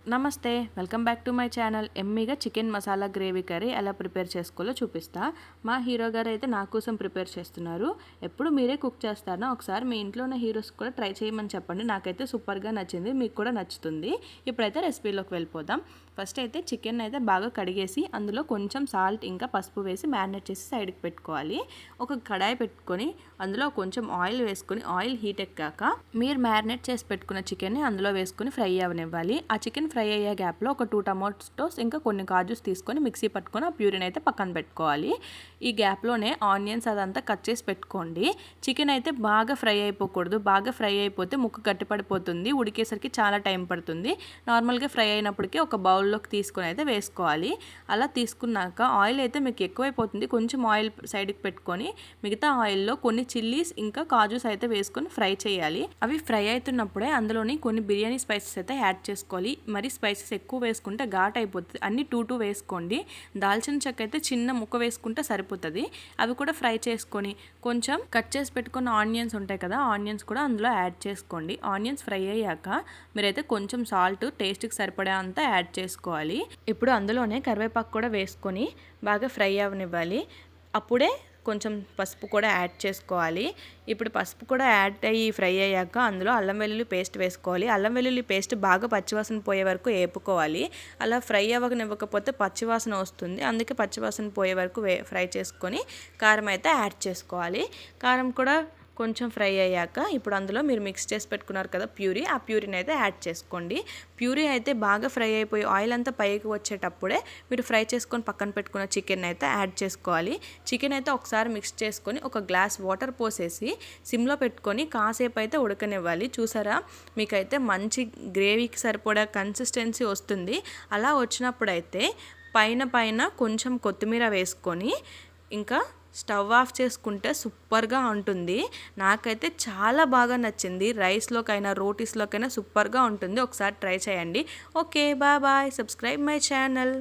నమస్తే, welcome back to my channel. ఎమ్మీగా chicken masala gravy curry ఎలా ప్రిపేర్ చేసుకోవాలో చూపిస్తా. మా హీరో గారు అయితే నా కోసం ప్రిపేర్ చేస్తున్నారు. ఎప్పుడు మీరే కుక్ చేస్తారో ఒకసారి మీ ఇంట్లో ఉన్న హీరోస్ కూడా ట్రై చేయమని చెప్పండి. నాకైతే సూపర్గా నచ్చింది, మీకు కూడా నచ్చుతుంది. ఇప్పుడైతే రెసిపీలోకి వెళ్ళిపోదాం. ఫస్ట్ అయితే చికెన్ అయితే బాగా కడిగేసి అందులో కొంచెం సాల్ట్ ఇంకా పసుపు వేసి మ్యారినేట్ చేసి సైడ్కి పెట్టుకోవాలి. ఒక కడాయి పెట్టుకొని అందులో కొంచెం ఆయిల్ వేసుకొని ఆయిల్ హీట్ ఎక్కాక మీరు మ్యారినేట్ చేసి పెట్టుకున్న చికెన్ని అందులో వేసుకొని ఫ్రై అవనివ్వాలి. ఆ చికెన్ ఫ్రై అయ్యే గ్యాప్లో ఒక 2 టమాటోస్ ఇంకా కొన్ని కాజూస్ తీసుకొని మిక్సీ పట్టుకొని ఆ ప్యూరిని అయితే పక్కన పెట్టుకోవాలి. ఈ గ్యాప్లోనే ఆనియన్స్ అదంతా కట్ చేసి పెట్టుకోండి. చికెన్ అయితే బాగా ఫ్రై అయిపోకూడదు. బాగా ఫ్రై అయిపోతే ముక్క గట్టిపడిపోతుంది, ఉడికేసరికి చాలా టైం పడుతుంది. నార్మల్గా ఫ్రై అయినప్పటికీ ఒక బౌల్లోకి తీసుకొని అయితే వేసుకోవాలి. అలా తీసుకున్నాక ఆయిల్ అయితే మీకు ఎక్కువైపోతుంది, కొంచెం ఆయిల్ సైడ్కి పెట్టుకొని మిగతా ఆయిల్లో కొన్ని చిల్లీస్ ఇంకా కాజూస్ అయితే వేసుకొని ఫ్రై చేయాలి. అవి ఫ్రై అవుతున్నప్పుడే అందులోని కొన్ని బిర్యానీ స్పైసెస్ అయితే యాడ్ చేసుకోవాలి. మరి స్పైసెస్ ఎక్కువ వేసుకుంటే ఘాట్ అయిపోతుంది. అన్ని 2 వేసుకోండి. దాల్చిన చెక్క అయితే చిన్న ముక్క వేసుకుంటే సరిపోతుంది. అవి కూడా ఫ్రై చేసుకొని కొంచెం కట్ చేసి పెట్టుకున్న ఆనియన్స్ ఉంటాయి కదా, ఆనియన్స్ కూడా అందులో యాడ్ చేసుకోండి. ఆనియన్స్ ఫ్రై అయ్యాక మీరైతే కొంచెం సాల్ట్ టేస్ట్కి సరిపడే అంతా యాడ్ చేసుకోవాలి. ఇప్పుడు అందులోనే కరివేపాకు కూడా వేసుకొని బాగా ఫ్రై అవనివ్వాలి. అప్పుడే కొంచెం పసుపు కూడా యాడ్ చేసుకోవాలి. ఇప్పుడు పసుపు కూడా యాడ్ అయ్యి ఫ్రై అయ్యాక అందులో అల్లం వెల్లుల్లి పేస్ట్ వేసుకోవాలి. అల్లం వెల్లుల్లి పేస్ట్ బాగా పచ్చివాసన పోయే వరకు వేపుకోవాలి. అలా ఫ్రై అవ్వకపోతే పచ్చివాసన వస్తుంది. అందుకే పచ్చివాసన పోయే వరకు ఫ్రై చేసుకొని కారం అయితే యాడ్ చేసుకోవాలి. కారం కూడా కొంచెం ఫ్రై అయ్యాక ఇప్పుడు అందులో మీరు మిక్స్ చేసి పెట్టుకున్నారు కదా ప్యూరీ, ఆ ప్యూరీని అయితే యాడ్ చేసుకోండి. ప్యూరీ అయితే బాగా ఫ్రై అయిపోయి ఆయిల్ అంతా పైకి వచ్చేటప్పుడే మీరు ఫ్రై చేసుకొని పక్కన పెట్టుకున్న చికెన్ అయితే యాడ్ చేసుకోవాలి. చికెన్ అయితే ఒకసారి మిక్స్ చేసుకొని ఒక గ్లాస్ వాటర్ పోసేసి సిమ్లో పెట్టుకొని కాసేపు అయితే ఉడకనివ్వాలి. చూసారా, మీకైతే మంచి గ్రేవీకి సరిపడా కన్సిస్టెన్సీ వస్తుంది. అలా వచ్చినప్పుడైతే పైన కొంచెం కొత్తిమీర వేసుకొని ఇంకా స్టవ్ ఆఫ్ చేసుకుంటే సూపర్గా ఉంటుంది. నాకైతే చాలా బాగా నచ్చింది. రైస్లోకైనా రోటీస్లోకైనా సూపర్గా ఉంటుంది. ఒకసారి ట్రై చేయండి. Okay, bye. Subscribe my channel.